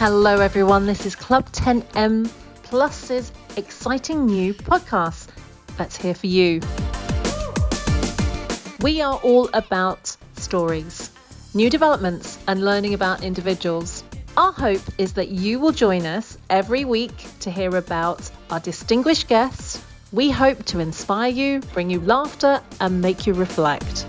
Hello everyone, this is Club 10M Plus's exciting new podcast that's here for you. We are all about stories, new developments and learning about individuals. Our hope is that you will join us every week to hear about our distinguished guests. We hope to inspire you, bring you laughter and make you reflect.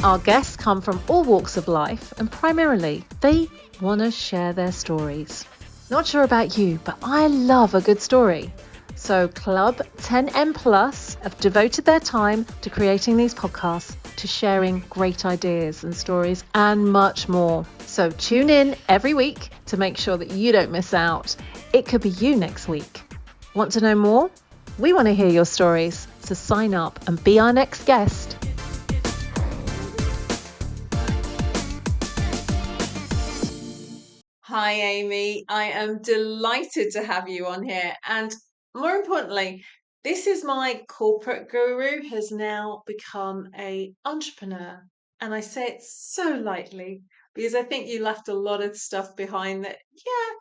Our guests come from all walks of life and primarily they want to share their stories. Not sure about you, but I love a good story. So Club 10M Plus have devoted their time to creating these podcasts, to sharing great ideas and stories and much more. So tune in every week to make sure that you don't miss out. It could be you next week. Want to know more? We want to hear your stories. So sign up and be our next guest. Hi, Aimee. I am delighted to have you on here. And more importantly, this is my corporate guru has now become an entrepreneur. And I say it so lightly because I think you left a lot of stuff behind that, yeah,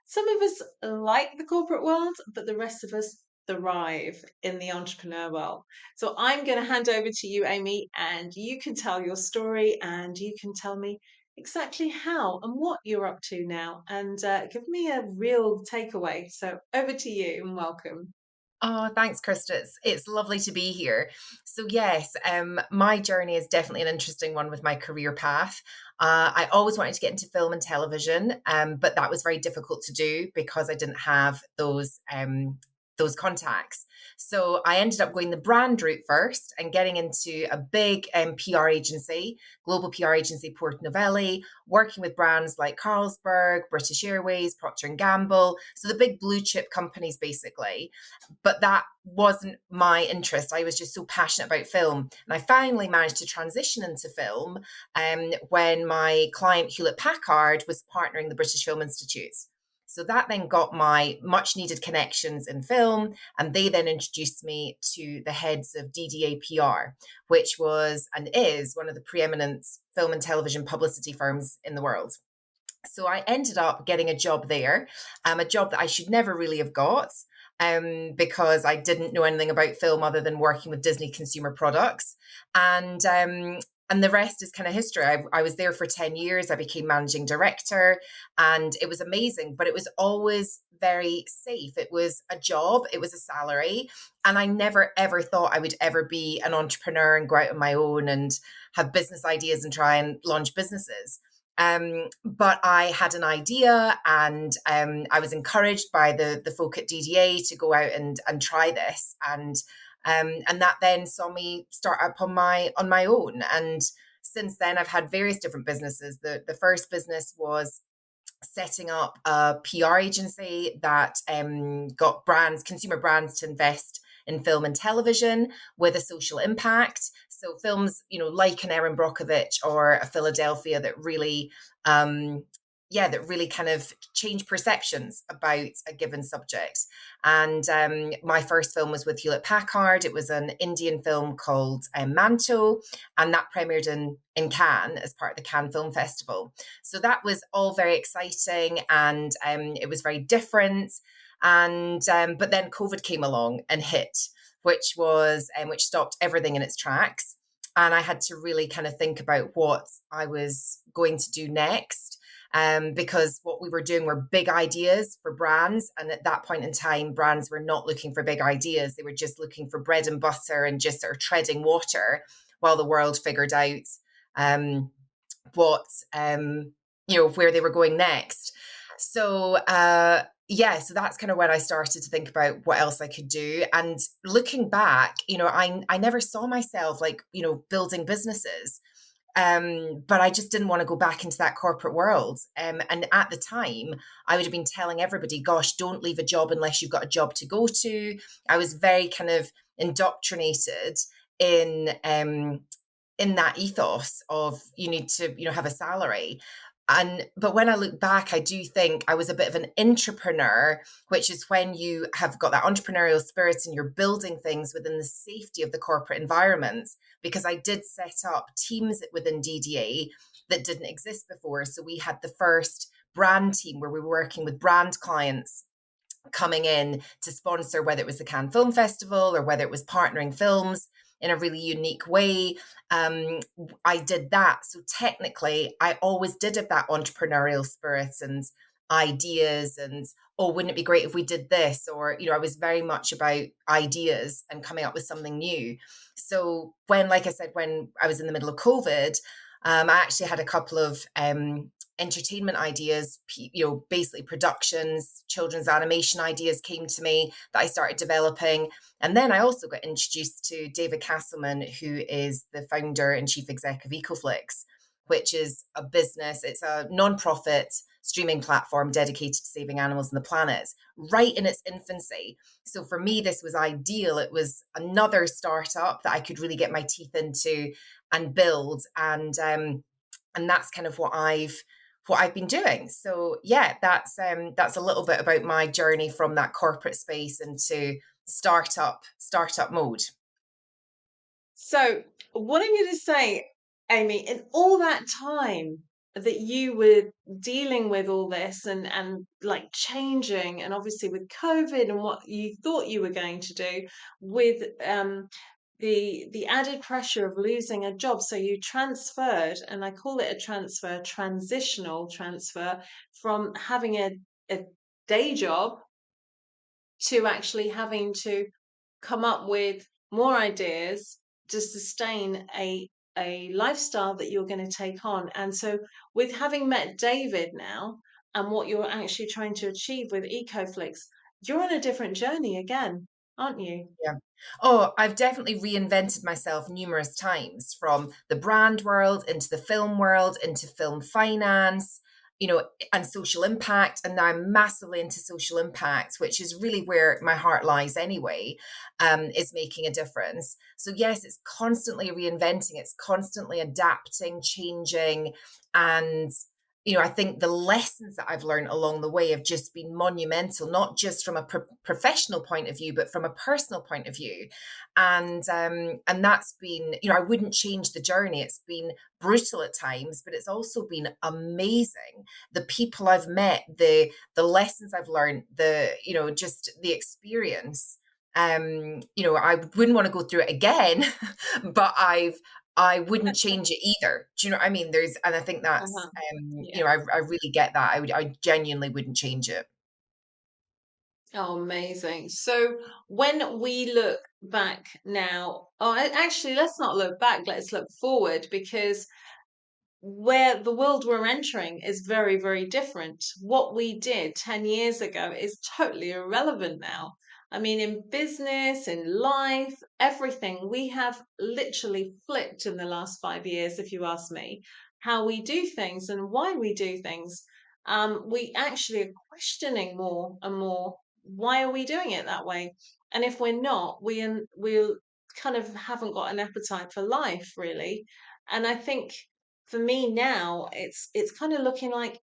some of us like the corporate world, but the rest of us thrive in the entrepreneur world. So I'm going to hand over to you, Aimee, and you can tell your story and you can tell me exactly how and what you're up to now and give me a real takeaway. So over to you and welcome. Oh, thanks, CHRISTA. It's lovely to be here. So yes, my journey is definitely an interesting one with my career path. I always wanted to get into film and television, but that was very difficult to do because I didn't have those contacts. So I ended up going the brand route first and getting into a big PR agency, global PR agency, Porto Novelli, working with brands like Carlsberg, British Airways, Procter & Gamble. So the big blue chip companies, basically. But that wasn't my interest. I was just so passionate about film. And I finally managed to transition into film when my client Hewlett Packard was partnering the British Film Institute. So that then got my much needed connections in film. And they then introduced me to the heads of DDA PR, which was and is one of the preeminent film and television publicity firms in the world. So I ended up getting a job there, a job that I should never really have got. Because I didn't know anything about film other than working with Disney consumer products. And the rest is kind of history. I was there for 10 years. I became managing director and it was amazing, but it was always very safe. It was a job, it was a salary. And I never, ever thought I would ever be an entrepreneur and go out on my own and have business ideas and try and launch businesses. But I had an idea and I was encouraged by the folk at DDA to go out and try this. And that then saw me start up on my own. And since then, I've had various different businesses. The first business was setting up a PR agency that got consumer brands to invest in film and television with a social impact. So films, like an Erin Brockovich or a Philadelphia that really kind of change perceptions about a given subject. And my first film was with Hewlett Packard. It was an Indian film called Manto, and that premiered in Cannes as part of the Cannes Film Festival. So that was all very exciting and it was very different. And but then COVID came along and hit, which stopped everything in its tracks. And I had to really kind of think about what I was going to do next. Because what we were doing were big ideas for brands. And at that point in time, brands were not looking for big ideas. They were just looking for bread and butter and just sort of treading water while the world figured out where they were going next. So, so that's kind of when I started to think about what else I could do. And looking back, I never saw myself building businesses. But I just didn't want to go back into that corporate world. And at the time, I would have been telling everybody, gosh, don't leave a job unless you've got a job to go to. I was very kind of indoctrinated in that ethos of you need to, have a salary. But when I look back, I do think I was a bit of an entrepreneur, which is when you have got that entrepreneurial spirit and you're building things within the safety of the corporate environment. Because I did set up teams within DDA that didn't exist before. So we had the first brand team where we were working with brand clients coming in to sponsor, whether it was the Cannes Film Festival or whether it was partnering films in a really unique way. I did that. So technically, I always did have that entrepreneurial spirit and ideas and, oh, wouldn't it be great if we did this? Or, I was very much about ideas and coming up with something new. So when, like I said, when I was in the middle of COVID, I actually had a couple of entertainment ideas, basically productions, children's animation ideas came to me that I started developing. And then I also got introduced to David Castleman, who is the founder and chief exec of Ecoflicts, which is a business. It's a non-profit streaming platform dedicated to saving animals and the planet, right in its infancy. So for me, this was ideal. It was another startup that I could really get my teeth into and build. And that's kind of what I've been doing. So yeah, that's a little bit about my journey from that corporate space into startup mode. So what I'm going to say, Aimee, in all that time that you were dealing with all this and like changing, and obviously with COVID and what you thought you were going to do with the added pressure of losing a job, so you transferred, and I call it a transitional transfer from having a day job to actually having to come up with more ideas to sustain a lifestyle that you're going to take on. And so with having met David now and what you're actually trying to achieve with Ecoflicts, you're on a different journey again, aren't you? Yeah. Oh, I've definitely reinvented myself numerous times, from the brand world into the film world, into film finance, and social impact. And now I'm massively into social impact, which is really where my heart lies anyway, is making a difference. So yes, it's constantly reinventing, it's constantly adapting, changing. And I think the lessons that I've learned along the way have just been monumental, not just from a professional point of view, but from a personal point of view. And that's been, I wouldn't change the journey. It's been brutal at times, but it's also been amazing. The people I've met, the lessons I've learned, just the experience. I wouldn't want to go through it again, but I wouldn't change it either. Do you know what I mean? And I think that's, Uh-huh. Yeah. I really get that. I genuinely wouldn't change it. Oh, amazing. So when we look back now, actually, let's not look back, let's look forward, because where the world we're entering is very, very different. What we did 10 years ago is totally irrelevant now. I mean, in business, in life, everything, we have literally flipped in the last 5 years, if you ask me, how we do things and why we do things. We actually are questioning more and more, why are we doing it that way? And if we're not, we'll kind of haven't got an appetite for life, really. And I think for me now, it's kind of looking like,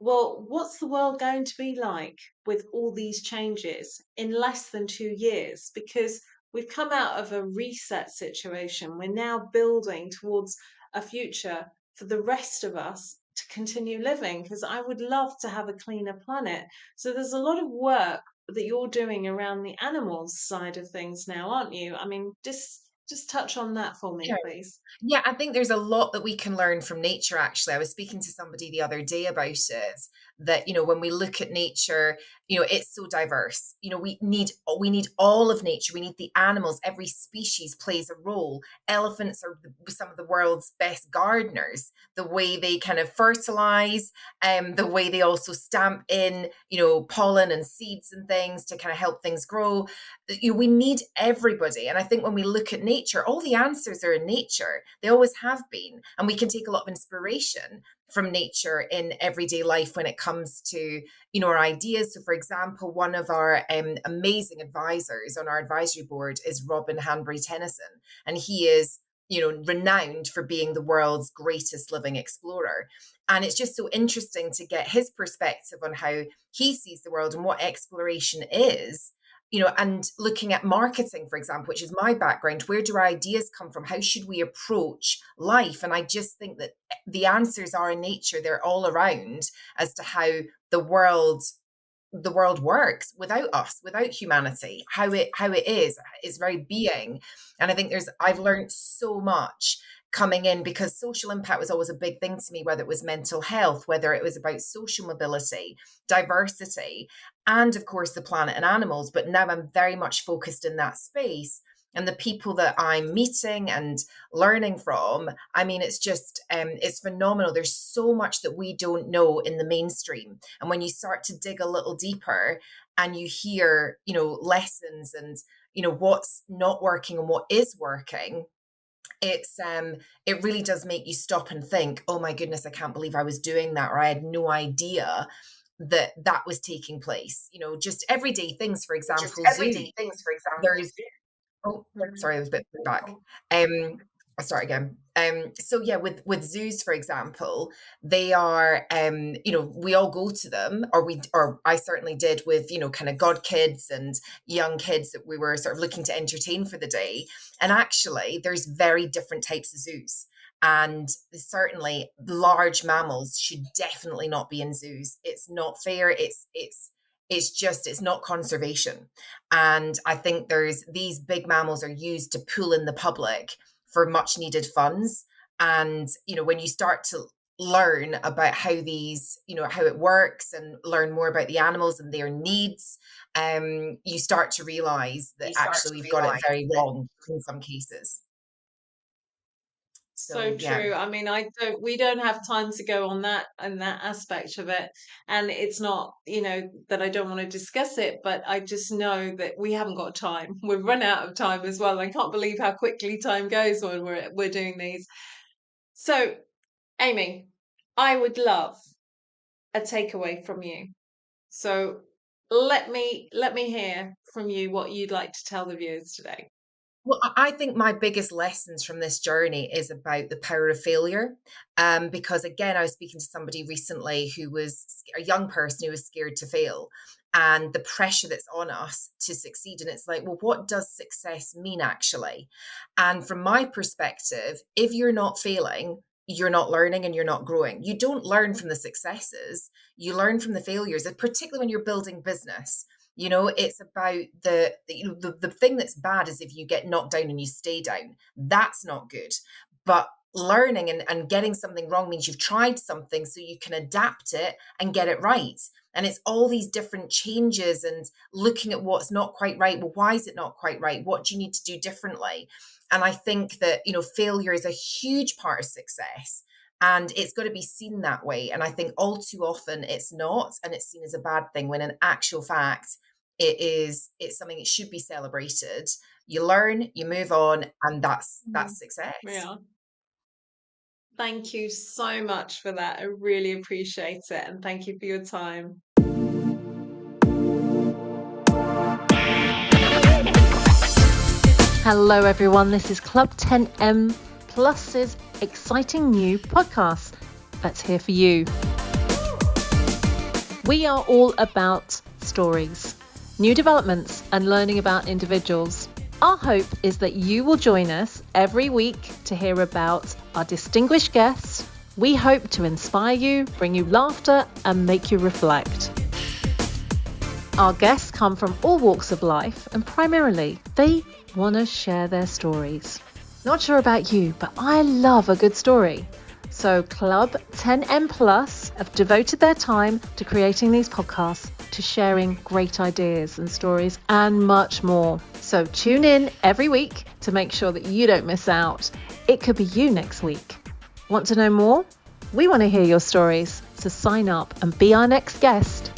well, what's the world going to be like with all these changes in less than 2 years? Because we've come out of a reset situation. We're now building towards a future for the rest of us to continue living, because I would love to have a cleaner planet. So there's a lot of work that you're doing around the animals side of things now, aren't you? I mean, just touch on that for me, please. Yeah, I think there's a lot that we can learn from nature, actually. I was speaking to somebody the other day about it, that, when we look at nature, it's so diverse. We need all of nature. We need the animals. Every species plays a role. Elephants are some of the world's best gardeners. The way they kind of fertilize, the way they also stamp in, pollen and seeds and things to kind of help things grow. We need everybody. And I think when we look at nature, all the answers are in nature. They always have been. And we can take a lot of inspiration from nature in everyday life when it comes to, our ideas. So for example, one of our amazing advisors on our advisory board is Robin Hanbury-Tennyson. And he is, renowned for being the world's greatest living explorer. And it's just so interesting to get his perspective on how he sees the world and what exploration is. and looking at marketing, for example, which is my background, where do our ideas come from? How should we approach life? And I just think that the answers are in nature. They're all around as to how the world works without us, without humanity, how it is very being. And I think I've learned so much coming in, because social impact was always a big thing to me, whether it was mental health, whether it was about social mobility, diversity, and of course the planet and animals. But now I'm very much focused in that space. And the people that I'm meeting and learning from, I mean, it's just, it's phenomenal. There's so much that we don't know in the mainstream. And when you start to dig a little deeper and you hear, lessons and, what's not working and what is working, it really does make you stop and think, oh my goodness, I can't believe I was doing that, or I had no idea that was taking place. Just everyday things, for example, there's Oh, sorry, I was a bit back. I'll start again. So yeah, with zoos, for example, they are, we all go to them, or I certainly did, with, kind of god kids and young kids that we were sort of looking to entertain for the day. And actually, there's very different types of zoos. And certainly large mammals should definitely not be in zoos. It's not fair. It's not conservation. And I think these big mammals are used to pull in the public for much needed funds. And, when you start to learn about how how it works and learn more about the animals and their needs, you start to realize that actually we've got it very wrong in some cases. So true. I mean, we don't have time to go on that and that aspect of it. And it's not, that I don't want to discuss it, but I just know that we haven't got time. We've run out of time as well. I can't believe how quickly time goes when we're doing these. So, Aimee, I would love a takeaway from you. So let me hear from you what you'd like to tell the viewers today. Well, I think my biggest lessons from this journey is about the power of failure. Because again, I was speaking to somebody recently who was a young person who was scared to fail, and the pressure that's on us to succeed. And it's like, well, what does success mean actually? And from my perspective, if you're not failing, you're not learning and you're not growing. You don't learn from the successes, you learn from the failures, and particularly when you're building business. It's about the thing that's bad is if you get knocked down and you stay down. That's not good. But learning and getting something wrong means you've tried something so you can adapt it and get it right. And it's all these different changes and looking at what's not quite right. Well, why is it not quite right? What do you need to do differently? And I think that, failure is a huge part of success. And it's got to be seen that way. And I think all too often it's not, and it's seen as a bad thing, when in actual fact, it's something that should be celebrated. You learn, you move on, and that's success. Yeah. Thank you so much for that. I really appreciate it. And thank you for your time. Hello, everyone. This is Club 10M Plus's exciting new podcast that's here for you. We are all about stories, new developments, and learning about individuals. Our hope is that you will join us every week to hear about our distinguished guests. We hope to inspire you, bring you laughter, and make you reflect. Our guests come from all walks of life, and primarily, they want to share their stories. Not sure about you, but I love a good story. So Club 10M Plus have devoted their time to creating these podcasts, to sharing great ideas and stories, and much more. So tune in every week to make sure that you don't miss out. It could be you next week. Want to know more? We want to hear your stories, so sign up and be our next guest.